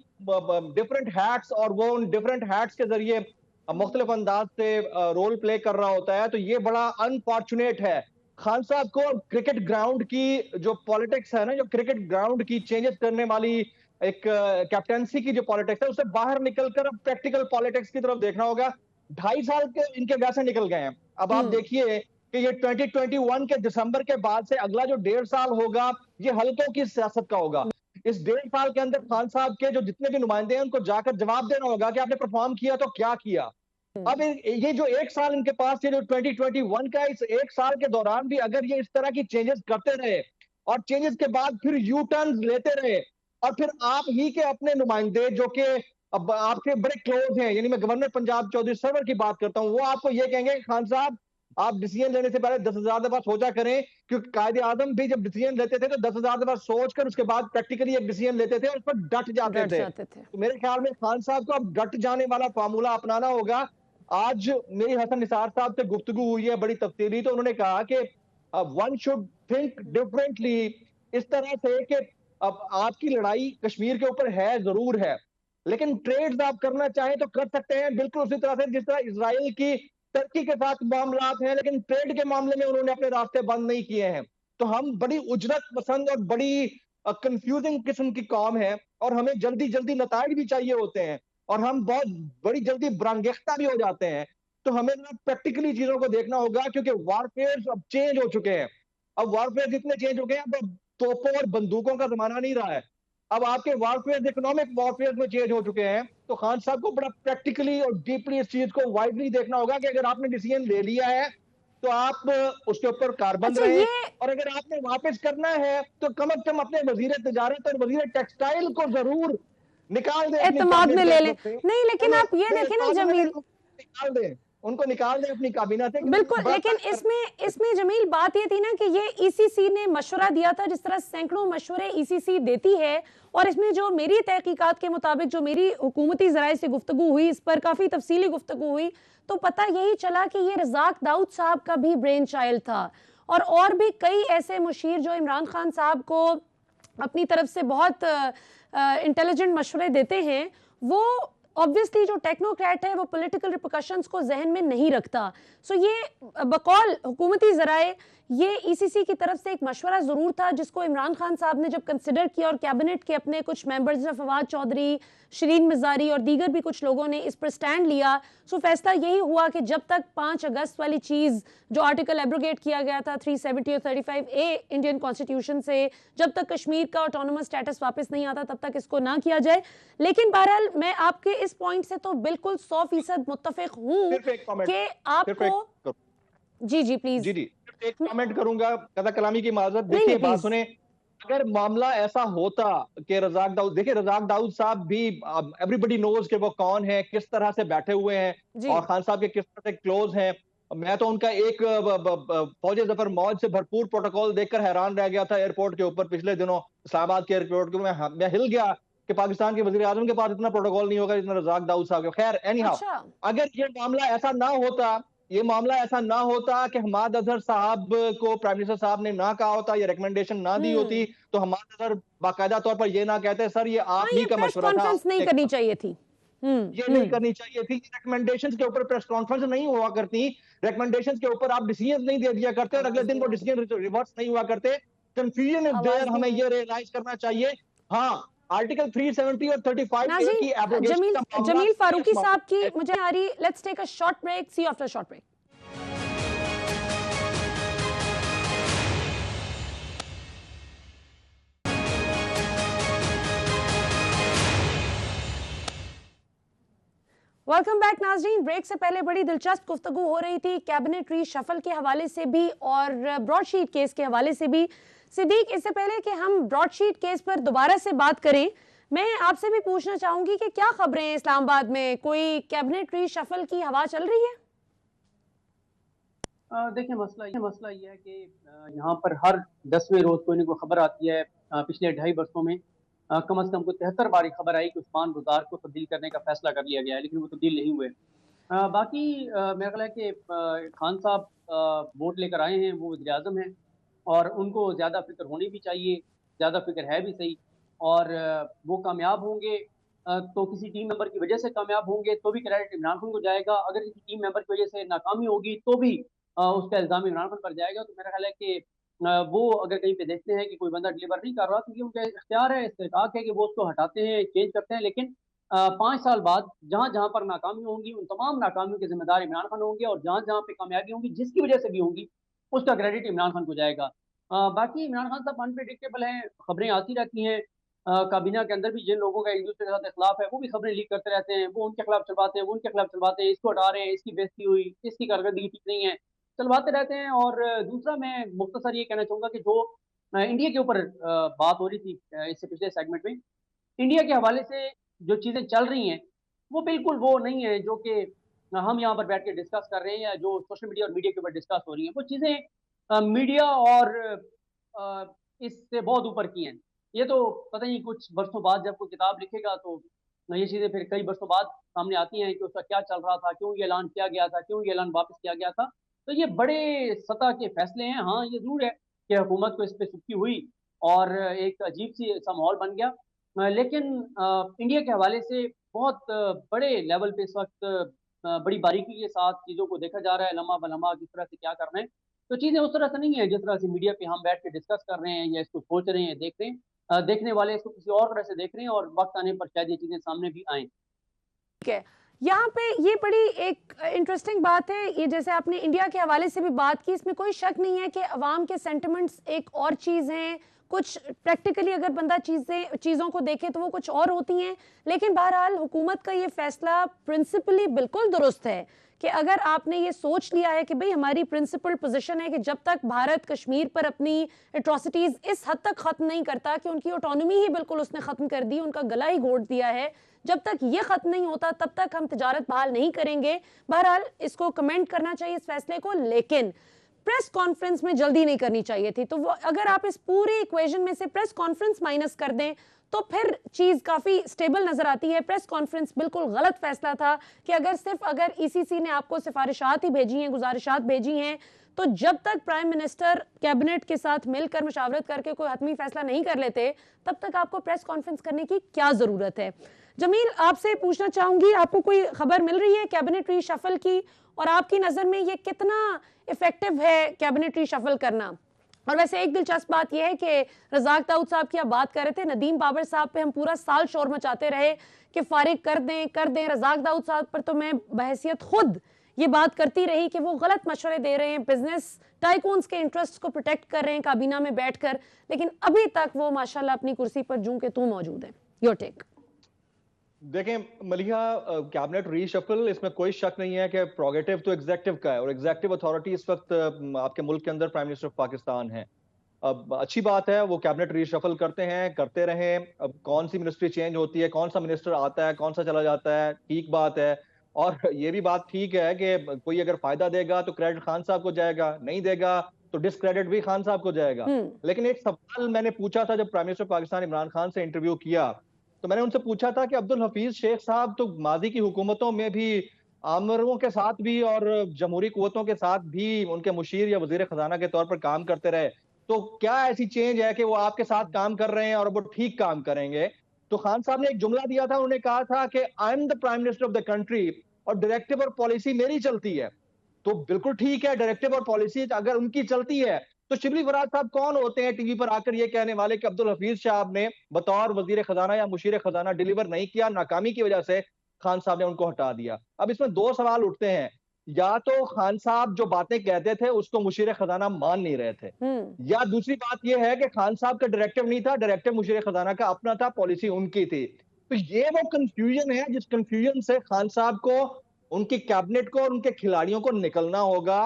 different hats, और वो उन डिफरेंट हैट्स के जरिए मुख्तलिफ अंदाज से रोल प्ले कर रहा होता है। तो ये बड़ा अनफॉर्चुनेट है। खान साहब को क्रिकेट ग्राउंड की जो पॉलिटिक्स है ना, जो क्रिकेट ग्राउंड की चेंजेस करने वाली एक कैप्टेंसी की जो पॉलिटिक्स है, उससे बाहर निकलकर अब प्रैक्टिकल पॉलिटिक्स की तरफ देखना होगा। 2.5 साल के इनके वैसे निकल गए हैं। अब आप देखिए कि ये 2021 के दिसंबर के बाद से अगला जो 1.5 साल होगा ये हल्कों की सियासत का होगा। इस 1.5 साल के अंदर खान साहब के जो जितने भी नुमाइंदे हैं उनको जाकर जवाब देना होगा कि आपने परफॉर्म किया तो क्या किया। अब ये जो 1 साल इनके पास है, जो 2021 का, इस 1 साल के दौरान भी अगर ये इस तरह की चेंजेस करते रहे और चेंजेस के बाद फिर यू टर्न लेते रहे, और फिर आप ही के अपने नुमाइंदे जो कि अब आपके बड़े क्लोज हैं, यानी मैं गवर्नर पंजाब चौधरी सरवर की बात करता हूं, वो आपको ये कहेंगे खान साहब आप डिसीजन लेने से पहले 10,000 दफा सोचा करें, क्योंकि कायदे आजम भी जब डिसीजन लेते थे तो 10,000 दफा सोचकर उसके बाद प्रैक्टिकली एक डिसीजन लेते थे और उस पर डट जाते थे। तो मेरे ख्याल में खान साहब को अब डट जाने वाला फार्मूला अपनाना होगा। आज मेरी हसन निसार साहब से गुफ्तगू हुई है बड़ी तफसीली, तो उन्होंने कहा कि वन शुड थिंक डिफरेंटली, इस तरह से कि अब आपकी लड़ाई कश्मीर के ऊपर है, जरूर है, लेकिन ट्रेड्स आप करना चाहें तो कर सकते हैं, बिल्कुल उसी तरह से जिस तरह इसराइल की टर्की के साथ मामलात हैं, लेकिन ट्रेड के मामले में उन्होंने अपने रास्ते बंद नहीं किए हैं। तो हम बड़ी उजरत पसंद और बड़ी कंफ्यूजिंग किस्म की कौम है, और हमें जल्दी जल्दी नताइज भी चाहिए होते हैं, और हम बहुत बड़ी जल्दी बरंगेख्ता भी हो जाते हैं। तो हमें ना प्रैक्टिकली चीजों को देखना होगा, क्योंकि वारफेयर अब चेंज हो चुके हैं। अब वारफेयर जितने चेंज हो गए हैं, अब तोपों और बंदूकों का जमाना नहीं रहा है। अब आपके वारफेयर इकोनॉमिक वारफेयर में चेंज हो चुके हैं। तो खान साहब को बड़ा प्रैक्टिकली और डीपली इस चीज को वाइडली देखना होगा कि अगर आपने डिसीजन ले लिया है तो आप उसके ऊपर कारबंद अच्छा, रहे, और अगर आपने वापस करना है तो कम से कम अपने वजीर तजारत और वजीर टेक्सटाइल को जरूर निकाल दें, एतमाद में ले लें। नहीं, लेकिन आप ये देखें ना जमील, निकाल दें, उनको निकाल दें अपनी काबीना से। बिल्कुल, लेकिन इसमें जमील बात ये थी ना कि ये ईसीसी ने मशवरा दिया था, जिस तरह सैकड़ों मशवरे ईसीसी देती है, और इसमें जो मेरी तहकीकात के मुताबिक जो मेरी हुकूमती ज़राए से गुफ्तगू हुई, इस पर काफ़ी तफसीली गुफ्तगू हुई, तो पता यही चला कि ये रज़ाक दाऊद साहब का भी ब्रेन चाइल्ड था, और भी कई ऐसे मुशीर जो इमरान खान साहब को अपनी तरफ से बहुत इंटेलिजेंट मशवरे देते हैं, वो ऑब्वियसली जो टेक्नोक्रेट है वो पॉलिटिकल रिपरकशंस को जहन में नहीं रखता। सो ये बकौल हुकूमती ज़राए ये ईसीसी की तरफ से एक मशवरा ज़रूर था, जिसको इमरान खान साहब ने जब कंसिडर किया और कैबिनेट के अपने कुछ मेंबर्स जैसे फवाद चौधरी, शरीन मिजारी और दीगर भी कुछ लोगों ने इस पर स्टैंड लिया, सो फैसला यही हुआ कि जब तक 5 अगस्त वाली चीज़ जो आर्टिकल एब्रोगेट किया गया था 370 और 35A इंडियन कॉन्स्टिट्यूशन से, जब तक कश्मीर का ऑटोनोमस स्टेटस वापस नहीं आता तब तक इसको ना किया जाए। लेकिन बहरहाल मैं आपके इस पॉइंट से तो बिल्कुल 100% मुत्तफिक हूँ कि आपको जी प्लीज जी एक कमेंट करूंगा, कदा कलामी की माजरत। देखिए बात सुने, अगर मामला ऐसा होता कि रज़ाक दाऊद, देखिए रज़ाक दाऊद साहब भी एवरीबडी नोज कि वो कौन है, किस तरह से बैठे हुए हैं और खान साहब के किस तरह से क्लोज हैं। मैं तो उनका एक फौज जफर मौज से भरपूर प्रोटोकॉल देखकर हैरान रह गया था एयरपोर्ट के ऊपर पिछले दिनों, इस्लामाबाद के एयरपोर्ट के। मैं हिल गया कि पाकिस्तान के वजीर आजम के पास इतना प्रोटोकॉल नहीं होगा जितना रज़ाक दाऊद साहब के। खैर एनी हाउ, अगर ये मामला ऐसा ना होता, ये मामला ऐसा ना होता कि हमाद अजहर साहब को प्राइम मिनिस्टर साहब ने ना कहा होता, ये रिकमेंडेशन ना दी होती, तो हमाद अजहर बाकायदा तौर पर ये ना कहते सर ये आप ही का मशवरा था, नहीं करनी चाहिए थी, ये नहीं करनी चाहिए थी। रिकमेंडेशंस के ऊपर प्रेस कॉन्फ्रेंस नहीं हुआ करती, रिकमेंडेशंस के ऊपर आप डिसीजन नहीं दे दिया करते और अगले दिन वो डिसीजन रिवर्स नहीं हुआ करते। कंफ्यूजन इज देयर, हमें ये रियलाइज करना चाहिए। हाँ, आर्टिकल 370 और 35 की एब्रोगेशन जमील फारूकी साहब की मुझे आ रही। Let's take a short break, see after short break. Welcome back नाज़रीन। ब्रेक से पहले बड़ी दिलचस्प गुफ्तगू हो रही थी कैबिनेट रीशफल के हवाले से भी और ब्रॉडशीट केस के हवाले से भी। सिद्दीक, इससे पहले कि हम ब्रॉडशीट केस पर दोबारा से बात करें, मैं आपसे भी पूछना चाहूंगी कि क्या खबरें हैं इस्लामाबाद में, कोई कैबिनेट रीशफल की हवा चल रही है? देखिए मसला ये है कि यहाँ पर हर 10वें रोज कोई ना कोई खबर आती है। पिछले 2.5 वर्षों में कम से कम को 73 बार खबर आई कि उस्मान बुज़दार को तब्दील करने का फैसला कर लिया गया है, लेकिन वो तब्दील नहीं हुए। बाकी मेरा ख्याल है कि खान साहब वोट लेकर आए हैं, वो वज़ीर आज़म हैं और उनको ज़्यादा फिक्र होनी भी चाहिए, ज़्यादा फिक्र है भी सही। और वो कामयाब होंगे तो किसी टीम मेंबर की वजह से कामयाब होंगे तो भी क्रेडिट इमरान खान को जाएगा, अगर किसी टीम मेंबर की वजह से नाकामी होगी तो भी उसका इल्ज़ाम इमरान खान पर जाएगा। तो मेरा ख्याल है कि वो अगर कहीं पे देखते हैं कि कोई बंदा डिलीवर नहीं कर रहा तो ये उनका इख्तियार है, इस्तेहकाक है कि वो उसको हटाते हैं, चेंज करते हैं। लेकिन 5 साल बाद जहाँ जहाँ पर नाकामी होंगी उन तमाम नाकामियों के जिम्मेदार इमरान खान होंगे और जहाँ जहाँ पे कामयाबी होंगी जिसकी वजह से भी होंगी उसका क्रेडिट इमरान खान को जाएगा। बाकी इमरान खान साहब अनप्रेडिक्टेबल हैं, खबरें आती रहती हैं। काबीना के अंदर भी जिन लोगों का एक दूसरे के साथ इख्लाफ है वो भी खबरें लीक करते रहते हैं, वो उनके खिलाफ चलवाते हैं, वो उनके खिलाफ चलवाते हैं, इसको हटा रहे हैं, इसकी बेइज्जती हुई, इसकी कारकर्दगी ठीक नहीं है, चलवाते रहते हैं। और दूसरा मैं मुख्तसर ये कहना चाहूँगा कि जो इंडिया के ऊपर बात हो रही थी इससे पिछले सेगमेंट में, इंडिया के हवाले से जो चीज़ें चल रही हैं वो बिल्कुल वो नहीं है जो कि हम यहाँ पर बैठ के डिस्कस कर रहे हैं या जो सोशल मीडिया और मीडिया के ऊपर डिस्कस हो रही हैं, वो चीज़ें मीडिया और इससे बहुत ऊपर की हैं। ये तो पता नहीं कुछ बरसों बाद जब कोई किताब लिखेगा तो ये चीज़ें फिर कई बरसों बाद सामने आती हैं कि उसका क्या चल रहा था, क्यों ये ऐलान किया गया था, क्यों ये ऐलान वापस किया गया था। तो ये बड़े सतह के फैसले हैं। हाँ, ये ज़रूर है कि हुकूमत को इस पे सुर्खी हुई और एक अजीब सी सा माहौल बन गया। लेकिन इंडिया के हवाले से बहुत बड़े लेवल पे इस वक्त बड़ी बारीकी के साथ चीज़ों को देखा जा रहा है, लम्हा बलम्हा किस तरह से क्या करना है। तो चीज़ें उस तरह से नहीं है जिस तरह से मीडिया पे हम बैठ के डिस्कस कर रहे हैं या इसको सोच रहे हैं, देख रहे हैं। देखने वाले इसको किसी और तरह से देख रहे हैं और वक्त आने पर शायद ये चीज़ें सामने भी आएँ। ठीक है, यहाँ पे ये बड़ी एक इंटरेस्टिंग बात है, ये जैसे आपने इंडिया के हवाले से भी बात की, इसमें कोई शक नहीं है कि अवाम के सेंटिमेंट्स एक और चीज़ हैं, कुछ प्रैक्टिकली अगर बंदा चीज़ों को देखे तो वो कुछ और होती हैं। लेकिन बहरहाल हुकूमत का ये फैसला प्रिंसिपली बिल्कुल दुरुस्त है कि अगर आपने ये सोच लिया है कि भाई हमारी प्रिंसिपल पोजीशन है कि जब तक भारत कश्मीर पर अपनी एट्रॉसिटीज़ इस हद तक ख़त्म नहीं करता कि उनकी ऑटोनॉमी ही बिल्कुल उसने ख़त्म कर दी, उनका गला ही घोट दिया है, जब तक ये ख़त्म नहीं होता तब तक हम तिजारत बहाल नहीं करेंगे। बहरहाल इसको कमेंट करना चाहिए इस फैसले को, लेकिन प्रेस कॉन्फ्रेंस में जल्दी नहीं करनी चाहिए थी। तो वो अगर आप इस पूरी इक्वेशन में से प्रेस कॉन्फ्रेंस माइनस कर दें तो फिर चीज़ काफ़ी स्टेबल नज़र आती है। प्रेस कॉन्फ्रेंस बिल्कुल गलत फैसला था कि अगर ईसीसी ने आपको सिफारिशात ही भेजी हैं, गुजारिशात भेजी हैं, तो जब तक प्राइम मिनिस्टर कैबिनेट के साथ मिलकर मशावरत करके कोई हतमी फैसला नहीं कर लेते तब तक आपको प्रेस कॉन्फ्रेंस करने की क्या ज़रूरत है। जमील, आपसे पूछना चाहूंगी, आपको कोई खबर मिल रही है कैबिनेट रीशफल की, और आपकी नज़र में ये कितना इफेक्टिव है कैबिनेट रीशफल करना? और वैसे एक दिलचस्प बात यह है कि रज़ाक दाऊद साहब की आप बात कर रहे थे, नदीम बाबर साहब पे हम पूरा साल शोर मचाते रहे कि फारिग कर दें। रज़ाक दाऊद साहब पर तो मैं बहैसियत खुद ये बात करती रही कि वो गलत मशवरे दे रहे हैं, बिजनेस टाइकून्स के इंटरेस्ट को प्रोटेक्ट कर रहे हैं काबीना में बैठकर, लेकिन अभी तक वो माशाल्लाह अपनी कुर्सी पर जूं के तू मौजूद है। Your take. देखें मलिहा, कैबिनेट रीशफल, इसमें कोई शक नहीं है कि प्रोगेटिव तो एग्जेक्टिव का है और एग्जेक्टिव अथॉरिटी इस वक्त आपके मुल्क के अंदर प्राइम मिनिस्टर ऑफ पाकिस्तान है। अब अच्छी बात है वो कैबिनेट रीशफल करते हैं, करते रहें। अब कौन सी मिनिस्ट्री चेंज होती है, कौन सा मिनिस्टर आता है, कौन सा चला जाता है, ठीक बात है। और ये भी बात ठीक है कि कोई अगर फायदा देगा तो क्रेडिट खान साहब को जाएगा, नहीं देगा तो डिसक्रेडिट भी खान साहब को जाएगा। लेकिन एक सवाल मैंने पूछा था जब प्राइम मिनिस्टर पाकिस्तान इमरान खान से इंटरव्यू किया, तो मैंने उनसे पूछा था कि अब्दुल हफीज शेख साहब तो माजी की हुकूमतों में भी आमरों के साथ भी और जमहूरी कुव्वतों के साथ भी उनके मुशीर या वजीर खजाना के तौर पर काम करते रहे, तो क्या ऐसी चेंज है कि वो आपके साथ काम कर रहे हैं और वो ठीक काम करेंगे? तो खान साहब ने एक जुमला दिया था, उन्होंने कहा था कि I am the prime minister of the country और डायरेक्टिव और पॉलिसी मेरी चलती है। तो बिल्कुल ठीक है, डायरेक्टिव और पॉलिसी अगर उनकी चलती है तो शिबली फराज साहब कौन होते हैं टीवी पर आकर ये कहने वाले कि अब्दुल हफीज साहब ने बतौर वजीर खजाना या मुशीर खजाना डिलीवर नहीं किया, नाकामी की वजह से खान साहब ने उनको हटा दिया। अब इसमें दो सवाल उठते हैं, या तो खान साहब जो बातें कहते थे उसको मुशीर खजाना मान नहीं रहे थे, या दूसरी बात यह है कि खान साहब का डायरेक्टिव नहीं था, डायरेक्टिव मुशीर खजाना का अपना था, पॉलिसी उनकी थी। तो ये वो कंफ्यूजन है जिस कंफ्यूजन से खान साहब को, उनकी कैबिनेट को और उनके खिलाड़ियों को निकलना होगा।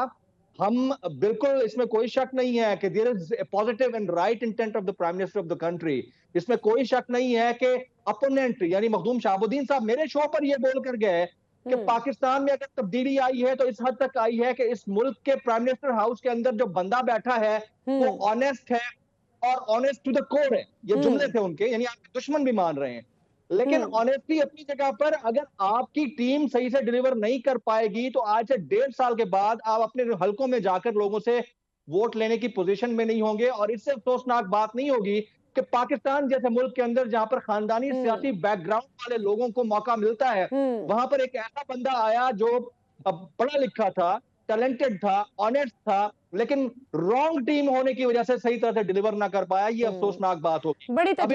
हम बिल्कुल, इसमें कोई शक नहीं है कि there is a positive and right intent of the prime minister of the country. इसमें कोई शक नहीं है कि अपोनेंट यानी मखदूम शहाबुद्दीन साहब मेरे शो पर यह बोल कर गए कि पाकिस्तान में अगर तब्दीली आई है तो इस हद तक आई है कि इस मुल्क के प्राइम मिनिस्टर हाउस के अंदर जो बंदा बैठा है वो ऑनेस्ट है और ऑनेस्ट टू द कोर है। ये जुमले थे उनके, यानी आप दुश्मन भी मान रहे हैं। लेकिन ऑनेस्टली अपनी जगह पर, अगर आपकी टीम सही से डिलीवर नहीं कर पाएगी तो आज से 1.5 साल के बाद आप अपने हलकों में जाकर लोगों से वोट लेने की पोजीशन में नहीं होंगे। और इससे अफसोसनाक बात नहीं होगी कि पाकिस्तान जैसे मुल्क के अंदर जहां पर खानदानी सियासी बैकग्राउंड वाले लोगों को मौका मिलता है, वहां पर एक ऐसा बंदा आया जो पढ़ा लिखा था, टैलेंटेड था, ऑनेस्ट था, लेकिन रॉन्ग टीम होने की वजह से सही तरह से डिलीवर ना कर पाया। ये अफसोसनाक बात होगी। अब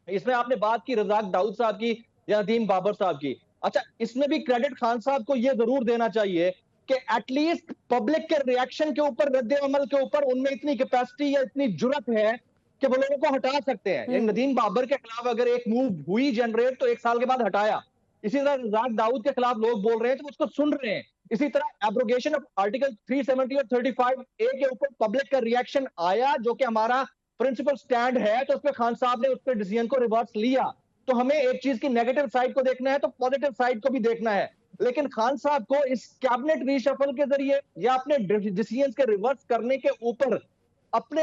इसमें आपने बात की रज़ाक दाऊद साहब की या नदीम बाबर साहब की। अच्छा, इसमें भी क्रेडिट खान साहब को यह जरूर देना चाहिए कि एटलीस्ट पब्लिक के रिएक्शन के ऊपर, रद्द अमल के ऊपर उनमें इतनी कैपेसिटी या इतनी जुर्रत है कि वो लोगों को हटा सकते हैं। नदीम बाबर के खिलाफ अगर एक मूव हुई जनरेट तो 1 साल के बाद हटाया। इसी तरह रज़ाक दाऊद के खिलाफ लोग बोल रहे हैं तो उसको सुन रहे हैं। इसी तरह एब्रोगेशन ऑफ आर्टिकल 370 और 35A के ऊपर पब्लिक का रिएक्शन आया, जो कि हमारा प्रिंसिपल स्टैंड है, तो उसमें खान साहब ने उस पर डिसीजन को रिवर्स लिया। तो हमें एक चीज की नेगेटिव साइड को देखना है तो पॉजिटिव साइड को भी देखना है। लेकिन खान साहब को इस कैबिनेट रीशफल के जरिए या अपने डिसीजंस के रिवर्स करने के ऊपर अपने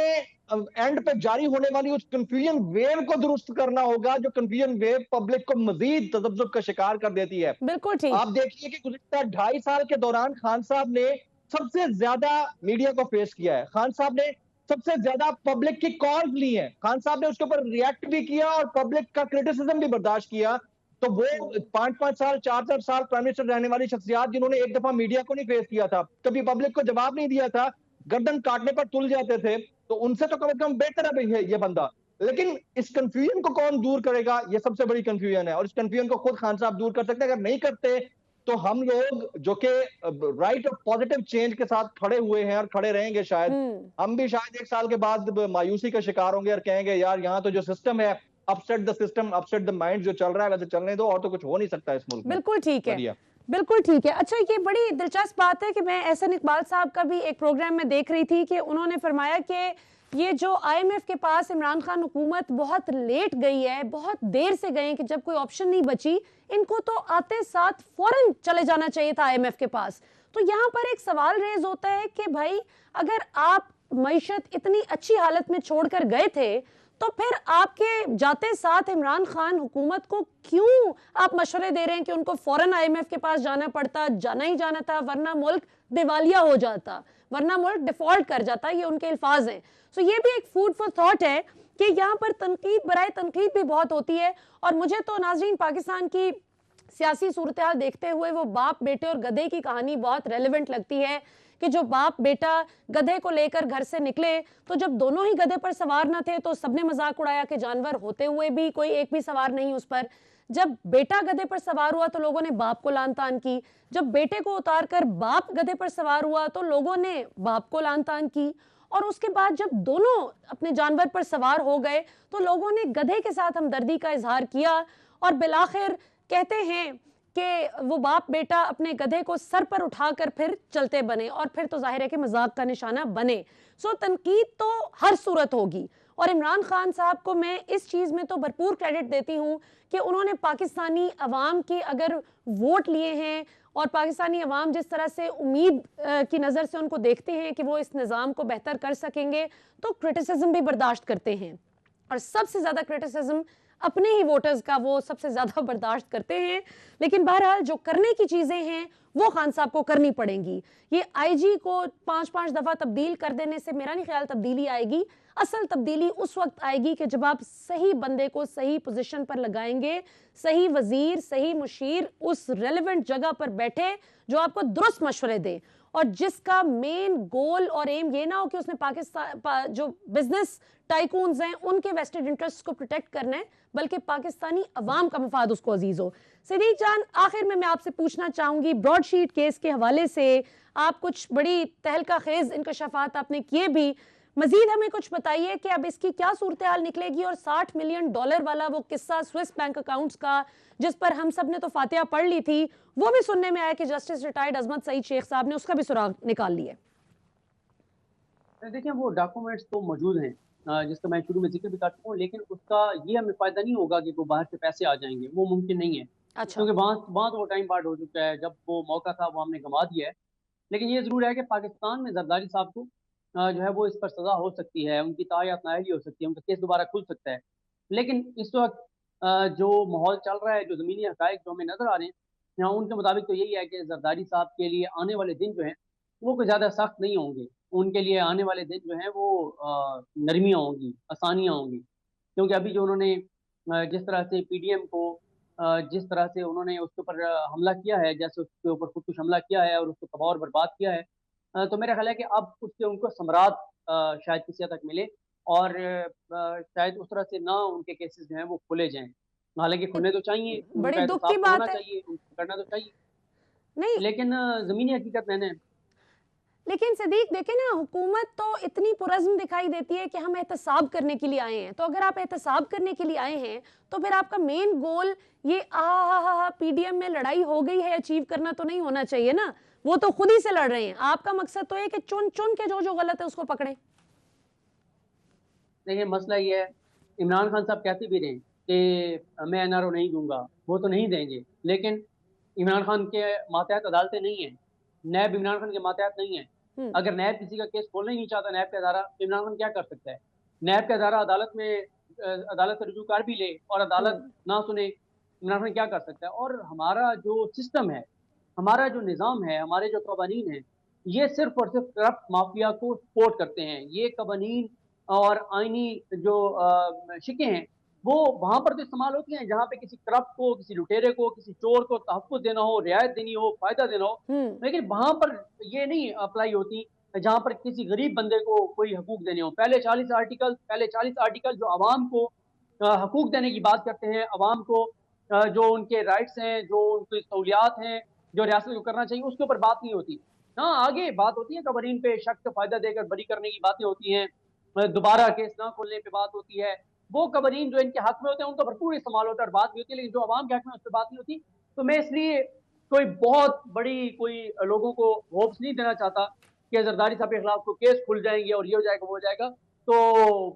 एंड पे जारी होने वाली उस कंफ्यूजन वेव को दुरुस्त करना होगा, जो कंफ्यूजन वेव पब्लिक को मजीद तजब्जुब का शिकार कर देती है। बिल्कुल ठीक। आप देखिए कि गुज़िश्ता 2.5 साल के दौरान खान साहब ने सबसे ज्यादा मीडिया को फेस किया है, खान साहब ने सबसे ज्यादा पब्लिक की कॉल्स ली है, खान साहब ने उसके ऊपर रिएक्ट भी किया और पब्लिक का क्रिटिसिज्म भी बर्दाश्त किया। तो वो 5-5 साल 4-4 साल प्राइम मिनिस्टर रहने वाली शख्सियत जिन्होंने एक दफा मीडिया को नहीं फेस किया था, कभी पब्लिक को जवाब नहीं दिया था, गर्दन काटने पर तुल जाते थे, तो उनसे तो कम से कम बेहतर है भाई ये बंदा। लेकिन इस कंफ्यूजन को कौन दूर करेगा, ये सबसे बड़ी कंफ्यूजन है, और इस कंफ्यूजन को खुद खान साहब दूर कर सकते हैं। अगर नहीं करते तो हम लोग जो कि राइट और पॉजिटिव चेंज के साथ खड़े हुए हैं और खड़े रहेंगे, शायद हम भी शायद 1 साल के बाद मायूसी का शिकार होंगे और कहेंगे यार यहाँ तो जो सिस्टम है, upset the system, upset the mind, जो चल रहा है वैसे चलने दो, और तो कुछ हो नहीं सकता इस मुल्क में। बिल्कुल ठीक है, बिल्कुल ठीक है। अच्छा, ये बड़ी दिलचस्प बात है कि मैं एहसन इकबाल साहब का भी एक प्रोग्राम में देख रही थी कि उन्होंने फरमाया कि ये जो IMF के पास इमरान खान हुकूमत बहुत लेट गई है, बहुत देर से गए कि जब कोई ऑप्शन नहीं बची, इनको तो आते साथ फौरन चले जाना चाहिए था IMF के पास। तो यहाँ पर एक सवाल रेज होता है कि भाई अगर आप मईशत इतनी अच्छी हालत में छोड़कर गए थे तो फिर आपके जाते साथ इमरान खान हुकूमत को क्यों आप मशवरे दे रहे हैं कि उनको फौरन IMF के पास जाना पड़ता, जाना ही जाना था, वरना मुल्क दिवालिया हो जाता, वरना मुल्क डिफॉल्ट कर जाता। ये उनके अल्फाज हैं। सो ये भी एक फूड फॉर थॉट है कि यहाँ पर तनकीद बराए तनकीद भी बहुत होती है। और मुझे तो नाज़रीन पाकिस्तान की सियासी सूरत हाल देखते हुए वो बाप बेटे और गधे की कहानी बहुत रेलिवेंट लगती है कि जो बाप बेटा गधे को लेकर घर से निकले तो जब दोनों ही गधे पर सवार न थे तो सबने मजाक उड़ाया कि जानवर होते हुए भी कोई एक भी सवार नहीं उस पर। जब बेटा गधे पर सवार हुआ तो लोगों ने बाप को लान तान की, जब बेटे को उतारकर बाप गधे पर सवार हुआ तो लोगों ने बाप को लान तान की, और उसके बाद जब दोनों अपने जानवर पर सवार हो गए तो लोगों ने गधे के साथ हमदर्दी का इजहार किया। और बिलाखिर कहते हैं कि वो बाप बेटा अपने गधे को सर पर उठाकर फिर चलते बने, और फिर तो जाहिर है कि मजाक का निशाना बने। सो तनकीद तो हर सूरत होगी, और इमरान खान साहब को मैं इस चीज़ में तो भरपूर क्रेडिट देती हूँ कि उन्होंने पाकिस्तानी अवाम के अगर वोट लिए हैं और पाकिस्तानी अवाम जिस तरह से उम्मीद की नज़र से उनको देखते हैं कि वो इस निज़ाम को बेहतर कर सकेंगे, तो क्रिटिसिज्म भी बर्दाश्त करते हैं। और सबसे ज़्यादा क्रिटिसिज्म अपने ही वोटर्स का वो सबसे ज़्यादा बर्दाश्त करते हैं। लेकिन बहरहाल जो करने की चीज़ें हैं वो खान साहब को करनी पड़ेंगी। ये IG को 5-5 दफ़ा तब्दील कर देने से मेरा नहीं ख्याल तब्दीली आएगी। असल तब्दीली उस वक्त आएगी कि जब आप सही बंदे को सही पोजीशन पर लगाएंगे, सही वजीर, सही मुशीर उस रेलेवेंट जगह पर बैठे जो आपको दुरुस्त मशवरे दे, और जिसका मेन गोल और एम ये ना हो कि उसने पाकिस्तान जो बिजनेस टाइकून्स हैं उनके वेस्टेड इंटरेस्ट को प्रोटेक्ट करना है, बल्कि पाकिस्तानी अवाम का मफाद उसको अजीज हो। सिद्दीक जान, आखिर में मैं आपसे पूछना चाहूंगी, ब्रॉडशीट केस के हवाले से आप कुछ बड़ी तहलका खेज इंकशाफात आपने किए भी, मजीद हमें कुछ बताइए कि अब इसकी क्या सूरत हाल निकलेगी, और $60 मिलियन वाला वो किस्सा स्विस बैंक अकाउंट्स का जिस पर हम सब ने तो फातिहा पढ़ ली थी, वो भी सुनने में आया कि जस्टिस रिटायर्ड अजमत सईद शेख साहब ने उसका भी सुराग निकाल लिया। देखिए, वो डॉक्यूमेंट्स तो मौजूद हैं जिसका मैं शुरू में जिक्र भी कर चुका हूँ, लेकिन उसका ये हमें फायदा नहीं होगा कि वो बाहर से पैसे आ जाएंगे, वो मुमकिन नहीं है। अच्छा। क्योंकि वहाँ तो वो टाइम पार्ट हो चुका है, जब वो मौका था वो हमने गंवा दिया है। लेकिन ये जरूर है कि पाकिस्तान में जरदारी साहब को जो है वो इस पर सजा हो सकती है, उनकी तायात नाअहली हो सकती है, उनका केस दोबारा खुल सकता है। लेकिन इस वक्त जो माहौल चल रहा है, जो ज़मीनी हक़ाइक़ जो हमें नज़र आ रहे हैं, उनके मुताबिक तो यही है कि जरदारी साहब के लिए आने वाले दिन जो हैं वो कोई ज़्यादा सख्त नहीं होंगे। उनके लिए आने वाले दिन जो हैं वो नरमियाँ होंगी, आसानियाँ होंगी। क्योंकि अभी जो उन्होंने जिस तरह से PDM को जिस तरह से उन्होंने उसके ऊपर हमला किया है, जैसे उसके ऊपर खुदकुश हमला किया है और उसको तबाह और बर्बाद किया है, तो मेरा ख्याल है कि अब उससे उनको समरात शायद किसी हद तक मिले, और शायद उस तरह से ना उनके केसेस जो हैं वो खुले जाएं। हालांकि खुलने तो चाहिए, बड़ी दुख की बात है, चाहिए, उनको करना तो चाहिए नहीं, लेकिन ज़मीनी हकीकत मैंने। लेकिन सदीक देखे ना, हुकूमत तो इतनी पुरज़्म दिखाई देती है कि हम एहतसाब करने के लिए आए हैं। तो अगर आप एहतसाब करने के लिए आए हैं तो फिर आपका मेन गोल ये PDM में लड़ाई हो गई है अचीव करना तो नहीं होना चाहिए ना। वो तो खुद ही से लड़ रहे हैं, आपका मकसद तो है कि चुन चुन के जो गलत है उसको पकड़े। देखिए, मसला ये है, इमरान खान साहब कहते भी रहे कि मैं NRO नहीं दूंगा, वो तो नहीं देंगे, लेकिन इमरान खान के मातहत अदालतें नहीं है, नैब इमरान खान के मातहत नहीं है। अगर नैब किसी का केस खोलना ही नहीं चाहता, नैब का अदारा, तो इमरान खान क्या कर सकता है? नैब का अदारा अदालत में अदालत से रुजू कर भी ले और अदालत ना सुने, इमरान खान क्या कर सकता है? और हमारा जो सिस्टम है, हमारा जो निज़ाम है, हमारे जो कवानीन है, ये सिर्फ और सिर्फ करप्ट माफिया को सपोर्ट करते हैं। ये कवानीन और आईनी जो शिकें हैं, वो वहां पर तो इस्तेमाल होती हैं जहां पे किसी करप्ट को, किसी लुटेरे को, किसी चोर को तहफ़्फ़ुज़ देना हो, रियायत देनी हो, फायदा देना हो, लेकिन वहां पर ये नहीं अप्लाई होती जहां पर किसी गरीब बंदे को कोई हकूक देने हो। पहले 40 आर्टिकल जो आवाम को हकूक देने की बात करते हैं, आवाम को जो उनके राइट्स हैं, जो उनकी सहूलियात हैं, जो रियासत को करना चाहिए, उसके ऊपर बात नहीं होती। हाँ, आगे बात होती है कवानीन पे शख्स को फायदा देकर बरी करने की बातें होती हैं, दोबारा केस ना खोलने पे बात होती है। वो कवानीन जो इनके हक में होते हैं उनका भरपूर इस्तेमाल होता है और बात भी होती है, लेकिन जो आवाम के हक में उस पर बात नहीं होती। तो मैं इसलिए कोई बहुत बड़ी कोई लोगों को होप्स नहीं देना चाहता कि जरदारी साहब के खिलाफ कोई केस खुल जाएंगे और ये हो जाएगा वो हो जाएगा। तो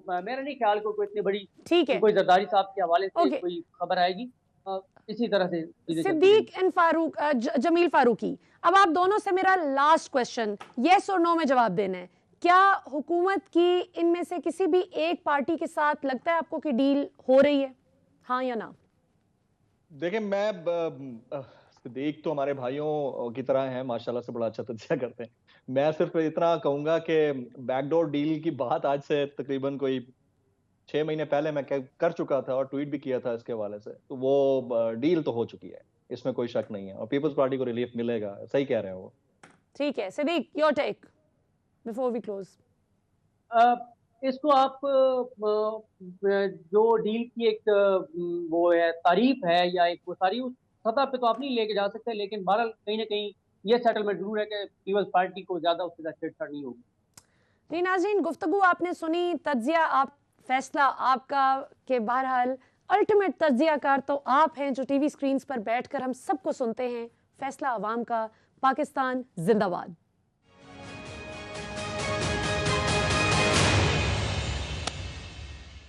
मेरा नहीं ख्याल कोई इतनी बड़ी कोई जरदारी साहब के हवाले से कोई खबर आएगी। इसी तरह से सिद्दीक एंड फारूक, जमील फारूकी, अब आप दोनों से मेरा लास्ट क्वेश्चन यस और नो में जवाब देना है। क्या हुकूमत की इनमें से किसी भी एक पार्टी के साथ लगता है आपको कि डील हो रही है, हाँ या ना? देखिए, मैं सिद्दीक तो हमारे भाइयों की तरह हैं, माशाल्लाह से बड़ा अच्छा तज्जिया करते हैं। मैं सिर्फ इतना कहूंगा कि बैकडोर डील की बात आज से तकरीबन कोई 6 महीने पहले मैं कर चुका था और ट्वीट भी किया था इसके हवाले से। तो वो डील तो हो चुकी है, इसमें कोई शक नहीं है, और पीपल्स पार्टी को रिलीफ मिलेगा। सही कह रहे हैं वो। ठीक है, Siddique, your take before we close. इसको आप जो डील की एक वो है तारीफ है या एक वो तारीफ सतह पे तो आप नहीं लेके जा सकते, लेकिन बहरहाल कहीं ना कहीं ये सेटलमेंट जरूर है कि पीपल्स पार्टी को ज्यादा उसके साथ छेड़छाड़ नहीं होगी। जी नाज़रीन, गुफ्तगू आपने सुनी, तज्जिया आप, फैसला आपका, के बहरहाल अल्टीमेट तज्जियाकार तो आप हैं जो टीवी स्क्रीन्स पर बैठकर हम सबको सुनते हैं। फैसला अवाम का, पाकिस्तान जिंदाबाद।